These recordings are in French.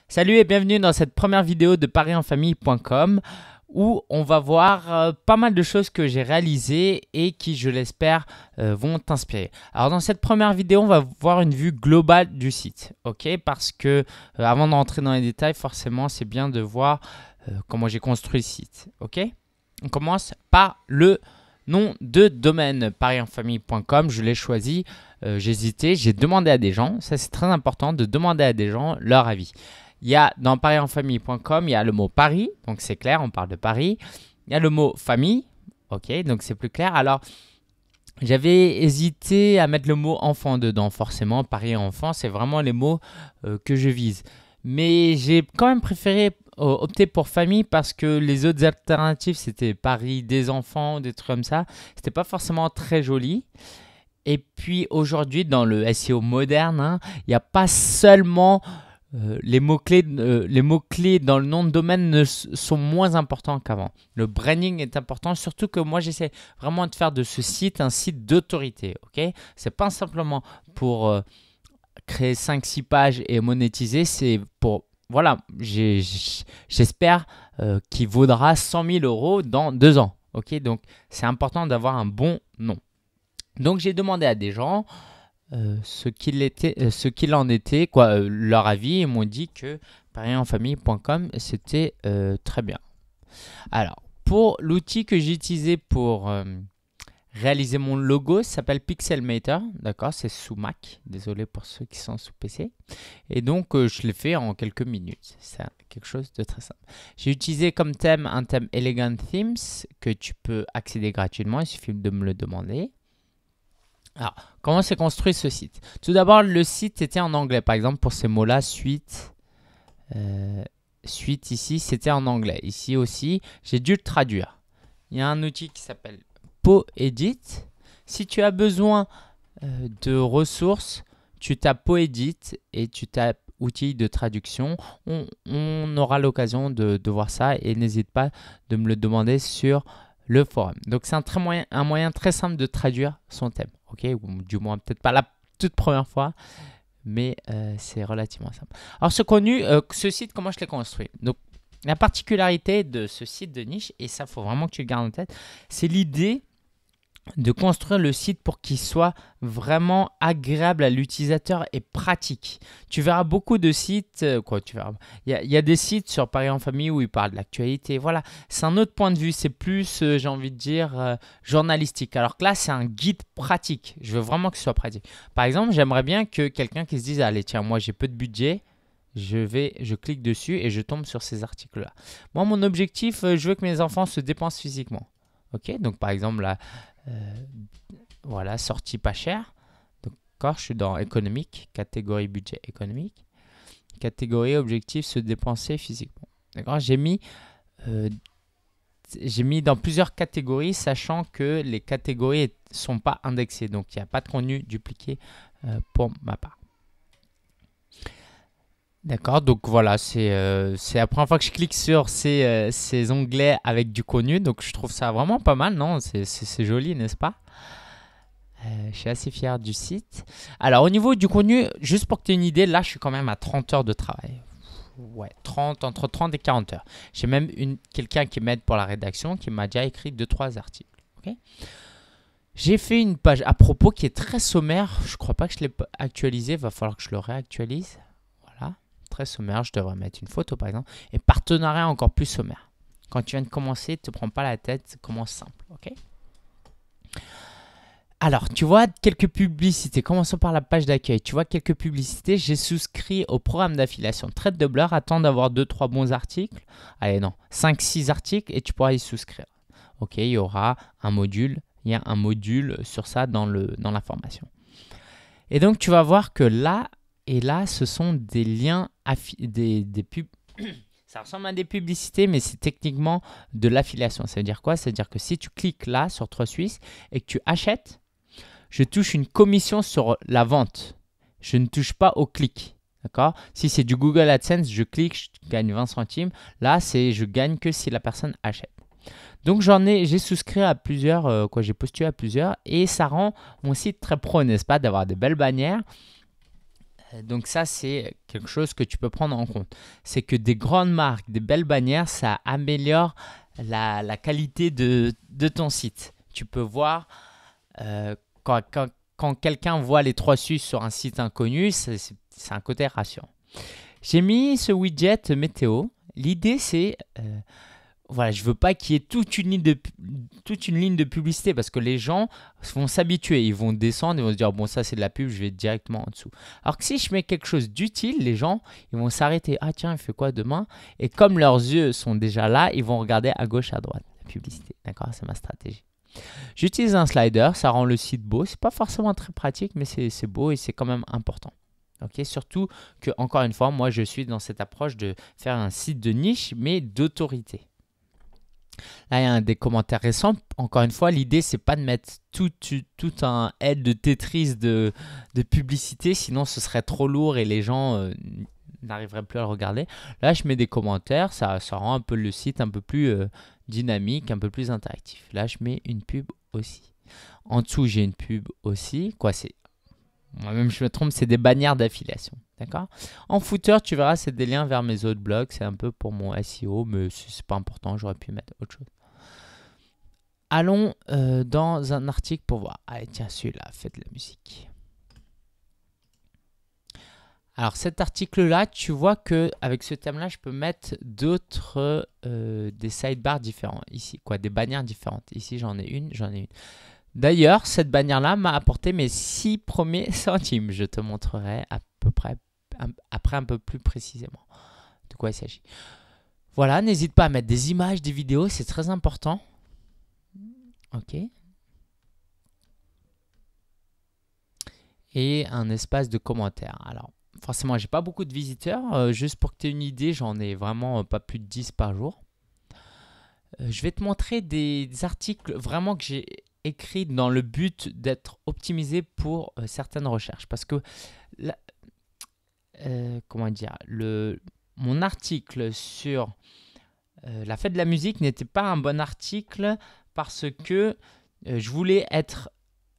Salut et bienvenue dans cette première vidéo de parienfamille.com où on va voir pas mal de choses que j'ai réalisées et qui, je l'espère, vont t'inspirer. Alors dans cette première vidéo, on va voir une vue globale du site, ok? Parce que avant d'entrer dans les détails, forcément, c'est bien de voir comment j'ai construit le site, ok? On commence par le nom de domaine parienfamille.com. Je l'ai choisi, j'ai hésité, j'ai demandé à des gens. Ça, c'est très important de demander à des gens leur avis. Il y a dans parienfamille.com, il y a le mot Paris, donc c'est clair, on parle de Paris. Il y a le mot famille, ok, donc c'est plus clair. Alors, j'avais hésité à mettre le mot enfant dedans, forcément. Paris enfant, c'est vraiment les mots que je vise. Mais j'ai quand même préféré opter pour famille parce que les autres alternatives, c'était Paris des enfants, des trucs comme ça. C'était pas forcément très joli. Et puis aujourd'hui, dans le SEO moderne, il n'y a pas seulement les mots-clés dans le nom de domaine sont moins importants qu'avant. Le branding est important, surtout que moi, j'essaie vraiment de faire de ce site un site d'autorité. Okay, ce n'est pas simplement pour créer 5-6 pages et monétiser, c'est pour... Voilà, j'espère qu'il vaudra 100 000 € dans 2 ans. Okay, donc, c'est important d'avoir un bon nom. Donc, j'ai demandé à des gens ce qu'il en était, leur avis, ils m'ont dit que parienfamille.com c'était très bien. Alors, pour l'outil que j'ai utilisé pour réaliser mon logo, ça s'appelle Pixelmator, d'accord, c'est sous Mac, désolé pour ceux qui sont sous PC. Et donc, je l'ai fait en quelques minutes, c'est quelque chose de très simple. J'ai utilisé comme thème un thème Elegant Themes que tu peux accéder gratuitement, il suffit de me le demander. Alors, comment s'est construit ce site? Tout d'abord, le site était en anglais. Par exemple, pour ces mots-là, suite ici, c'était en anglais. Ici aussi, j'ai dû le traduire. Il y a un outil qui s'appelle Poedit. Si tu as besoin de ressources, tu tapes Poedit et tu tapes outils de traduction. On aura l'occasion de voir ça et n'hésite pas de me le demander sur le forum. Donc, c'est un moyen très simple de traduire son thème. Ok, ou du moins, peut-être pas la toute première fois, mais c'est relativement simple. Alors, ce site, comment je l'ai construit? Donc, la particularité de ce site de niche, et ça, il faut vraiment que tu le gardes en tête, c'est l'idée de construire le site pour qu'il soit vraiment agréable à l'utilisateur et pratique. Tu verras beaucoup de sites, il y a des sites sur Paris en famille où ils parlent de l'actualité. Voilà, c'est un autre point de vue, c'est plus, j'ai envie de dire, journalistique. Alors que là, c'est un guide pratique. Je veux vraiment que ce soit pratique. Par exemple, j'aimerais bien que quelqu'un qui se dise, allez, tiens, moi j'ai peu de budget, je clique dessus et je tombe sur ces articles-là. Moi, mon objectif, je veux que mes enfants se dépensent physiquement. Ok, donc par exemple, là, voilà, sortie pas chère. D'accord, je suis dans économique, catégorie budget économique. Catégorie objectif se dépenser physiquement. D'accord, j'ai mis dans plusieurs catégories, sachant que les catégories ne sont pas indexées. Donc, il n'y a pas de contenu dupliqué pour ma part. D'accord, donc voilà, c'est la première fois que je clique sur ces onglets avec du contenu. Donc, je trouve ça vraiment pas mal, non? C'est joli, n'est-ce pas? Je suis assez fier du site. Alors, au niveau du contenu, juste pour que tu aies une idée, là, je suis quand même à 30 heures de travail. Ouais, entre 30 et 40 heures. J'ai même quelqu'un qui m'aide pour la rédaction qui m'a déjà écrit 2-3 articles. Okay, j'ai fait une page à propos qui est très sommaire. Je ne crois pas que je l'ai actualisé. Il va falloir que je le réactualise. Voilà, très sommaire. Je devrais mettre une photo, par exemple. Et partenariat encore plus sommaire. Quand tu viens de commencer, ne te prends pas la tête. Commence simple. Ok. Alors, tu vois quelques publicités. Commençons par la page d'accueil. Tu vois quelques publicités. J'ai souscrit au programme d'affiliation TradeDoubler. Attends d'avoir 2-3 bons articles. Allez, non, 5-6 articles et tu pourras y souscrire. Ok, il y aura un module. Il y a un module sur ça dans la formation. Et donc, tu vas voir que là et là, ce sont des liens, des pubs. Ça ressemble à des publicités, mais c'est techniquement de l'affiliation. Ça veut dire quoi? Ça veut dire que si tu cliques là sur 3 Suisse et que tu achètes, je touche une commission sur la vente. Je ne touche pas au clic. D'accord? Si c'est du Google AdSense, je clique, je gagne 20 centimes. Là, je gagne que si la personne achète. Donc, j'ai souscrit à plusieurs, j'ai postulé à plusieurs et ça rend mon site très pro, n'est-ce pas? D'avoir des belles bannières. Donc ça, c'est quelque chose que tu peux prendre en compte. C'est que des grandes marques, des belles bannières, ça améliore la qualité de ton site. Tu peux voir euh, quand quelqu'un voit les 3 Suisses sur un site inconnu, c'est un côté rassurant. J'ai mis ce widget météo. L'idée, c'est voilà, je veux pas qu'il y ait toute une ligne de publicité parce que les gens vont s'habituer, ils vont descendre, ils vont se dire bon ça c'est de la pub, je vais directement en dessous. Alors que si je mets quelque chose d'utile, les gens ils vont s'arrêter, ah tiens il fait quoi demain? Et comme leurs yeux sont déjà là, ils vont regarder à gauche à droite la publicité. D'accord, c'est ma stratégie. J'utilise un slider, ça rend le site beau, c'est pas forcément très pratique mais c'est beau et c'est quand même important. Okay, surtout que encore une fois, moi je suis dans cette approche de faire un site de niche mais d'autorité. Là, il y a des commentaires récents. Encore une fois, l'idée, c'est pas de mettre tout un head de Tetris de publicité, sinon ce serait trop lourd et les gens n'arriveraient plus à le regarder. Là, je mets des commentaires, ça rend un peu le site un peu plus dynamique, un peu plus interactif. Là, je mets une pub aussi. En dessous, j'ai une pub aussi. Moi-même, je me trompe, c'est des bannières d'affiliation. D'accord? En footer, tu verras, c'est des liens vers mes autres blogs. C'est un peu pour mon SEO, mais c'est pas important. J'aurais pu mettre autre chose. Allons dans un article pour voir. Allez, tiens, celui-là, faites de la musique. Alors, cet article-là, tu vois qu'avec ce thème-là, je peux mettre d'autres, des sidebars différents. Ici, des bannières différentes. Ici, j'en ai une. D'ailleurs, cette bannière-là m'a apporté mes 6 premiers centimes. Je te montrerai à peu près après un peu plus précisément de quoi il s'agit. Voilà, n'hésite pas à mettre des images, des vidéos, c'est très important. Ok. Et un espace de commentaires. Alors, forcément, j'ai pas beaucoup de visiteurs. Juste pour que tu aies une idée, j'en ai vraiment pas plus de 10 par jour. Je vais te montrer des articles vraiment que j'ai écrits dans le but d'être optimisé pour certaines recherches. Parce que, mon article sur la fête de la musique n'était pas un bon article parce que je voulais être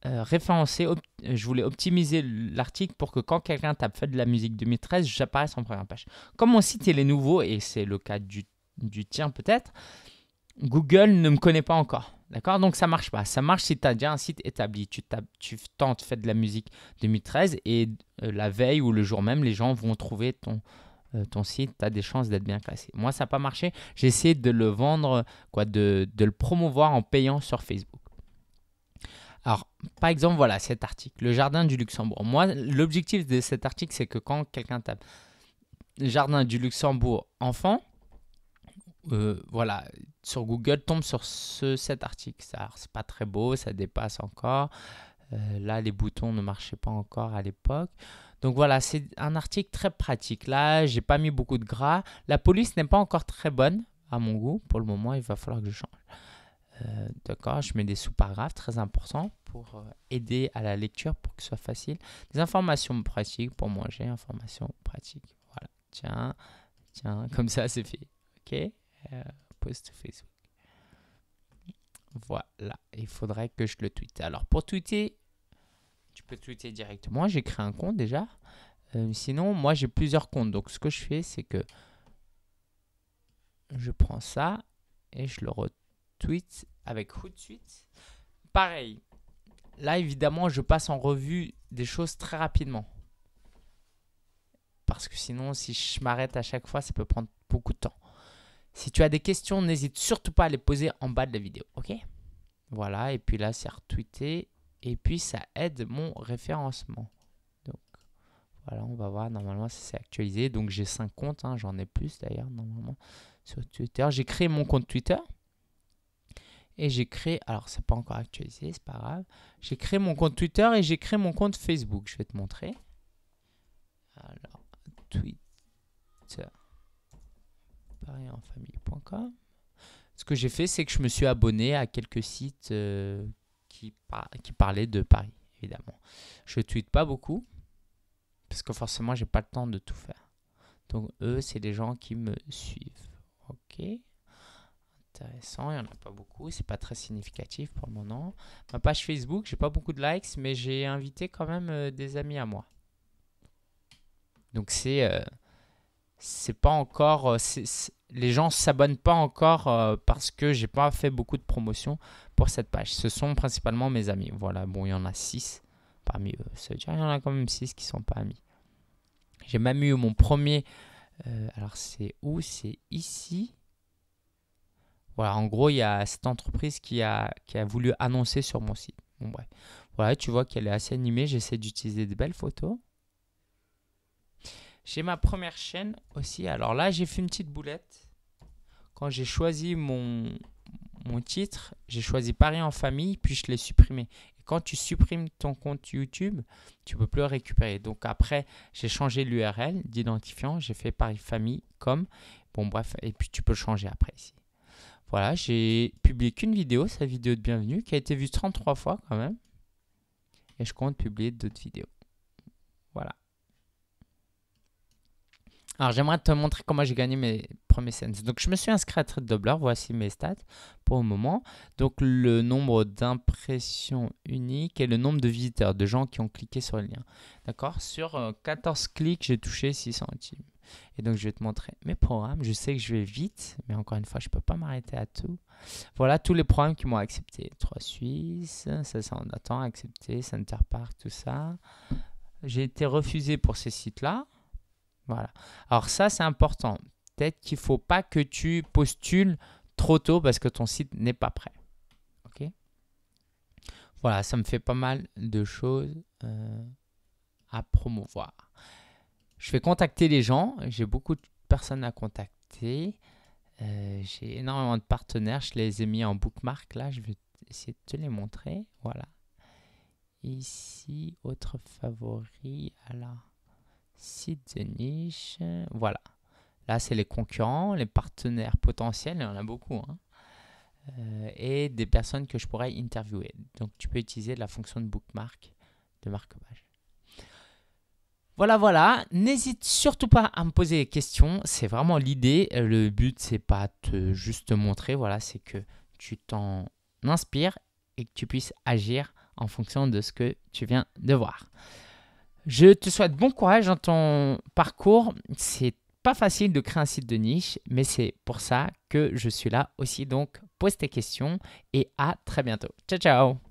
référencé, je voulais optimiser l'article pour que quand quelqu'un tape fête de la musique 2013, j'apparaisse en première page. Comme mon site il est nouveau, et c'est le cas du tien peut-être, Google ne me connaît pas encore. D'accord? Donc ça marche pas. Ça marche si tu as déjà un site établi. Tu tentes fête de la musique 2013 et la veille ou le jour même, les gens vont trouver ton site, tu as des chances d'être bien classé. Moi, ça n'a pas marché. J'ai essayé de le vendre, de le promouvoir en payant sur Facebook. Alors, par exemple, voilà cet article, le jardin du Luxembourg. Moi, l'objectif de cet article, c'est que quand quelqu'un tape jardin du Luxembourg enfant, voilà, sur Google, tombe sur cet article. Alors, c'est pas très beau, ça dépasse encore. Là, les boutons ne marchaient pas encore à l'époque. Donc voilà, c'est un article très pratique. Là, j'ai pas mis beaucoup de gras. La police n'est pas encore très bonne à mon goût. Pour le moment, il va falloir que je change. D'accord, je mets des sous-paragraphes très importants pour aider à la lecture, pour que ce soit facile. Des informations pratiques pour manger, informations pratiques. Voilà, tiens, comme ça, c'est fait. Ok, post Facebook. Voilà, il faudrait que je le tweete. Alors, pour tweeter, tu peux tweeter directement. J'ai créé un compte déjà. Sinon, moi, j'ai plusieurs comptes. Donc, ce que je fais, c'est que je prends ça et je le retweet avec Hootsuite. Pareil. Là, évidemment, je passe en revue des choses très rapidement. Parce que sinon, si je m'arrête à chaque fois, ça peut prendre beaucoup de temps. Si tu as des questions, n'hésite surtout pas à les poser en bas de la vidéo. Ok? Voilà. Et puis là, c'est retweeté. Et puis, ça aide mon référencement. Donc, voilà, on va voir. Normalement, ça s'est actualisé. Donc, j'ai 5 comptes. J'en ai plus d'ailleurs, normalement, sur Twitter. J'ai créé mon compte Twitter. Et j'ai créé... Alors, c'est pas encore actualisé, c'est pas grave. J'ai créé mon compte Twitter et j'ai créé mon compte Facebook. Je vais te montrer. Alors, Twitter. ParisEnFamille.com. Ce que j'ai fait, c'est que je me suis abonné à quelques sites qui parlaient de Paris, évidemment. Je ne tweete pas beaucoup, parce que forcément, j'ai pas le temps de tout faire. Donc, eux, c'est des gens qui me suivent. Ok. Intéressant, il n'y en a pas beaucoup, c'est pas très significatif pour le moment. Ma page Facebook, j'ai pas beaucoup de likes, mais j'ai invité quand même des amis à moi. Donc c'est pas encore, les gens s'abonnent pas encore parce que j'ai pas fait beaucoup de promotion pour cette page. Ce sont principalement mes amis. Voilà, bon, il y en a 6 parmi eux. Ça veut dire qu'il y en a quand même 6 qui sont pas amis. J'ai même eu mon premier. Alors c'est où? C'est ici. Voilà, en gros, il y a cette entreprise qui a voulu annoncer sur mon site. Bon, bref. Voilà, tu vois qu'elle est assez animée. J'essaie d'utiliser de belles photos. J'ai ma première chaîne aussi. Alors là, j'ai fait une petite boulette. Quand j'ai choisi mon titre, j'ai choisi Paris en famille, puis je l'ai supprimé. Et quand tu supprimes ton compte YouTube, tu ne peux plus le récupérer. Donc après, j'ai changé l'URL d'identifiant. J'ai fait Paris famille comme. Bon, bref, et puis tu peux le changer après ici. Voilà, j'ai publié qu'une vidéo, sa vidéo de bienvenue, qui a été vue 33 fois quand même. Et je compte publier d'autres vidéos. Voilà. Alors, j'aimerais te montrer comment j'ai gagné mes premiers cents. Donc, je me suis inscrit à TradeDoubler. Voici mes stats pour le moment. Donc, le nombre d'impressions uniques et le nombre de visiteurs, de gens qui ont cliqué sur le lien. D'accord? Sur 14 clics, j'ai touché 6 centimes. Et donc, je vais te montrer mes programmes. Je sais que je vais vite, mais encore une fois, je ne peux pas m'arrêter à tout. Voilà tous les programmes qui m'ont accepté. 3 Suisses, ça en attend, accepté, Center Park, tout ça. J'ai été refusé pour ces sites-là. Voilà. Alors ça, c'est important. Peut-être qu'il ne faut pas que tu postules trop tôt parce que ton site n'est pas prêt. Ok? Voilà, ça me fait pas mal de choses à promouvoir. Je vais contacter les gens. J'ai beaucoup de personnes à contacter. J'ai énormément de partenaires. Je les ai mis en bookmark. Là, je vais essayer de te les montrer. Voilà. Ici, autre favori. Alors, site de niche. Voilà. Là, c'est les concurrents, les partenaires potentiels. Il y en a beaucoup. Hein. Et des personnes que je pourrais interviewer. Donc, tu peux utiliser la fonction de bookmark de marque-page. Voilà. N'hésite surtout pas à me poser des questions. C'est vraiment l'idée. Le but, c'est pas de juste te montrer. Voilà, c'est que tu t'en inspires et que tu puisses agir en fonction de ce que tu viens de voir. Je te souhaite bon courage dans ton parcours. C'est pas facile de créer un site de niche, mais c'est pour ça que je suis là aussi. Donc, pose tes questions et à très bientôt. Ciao, ciao!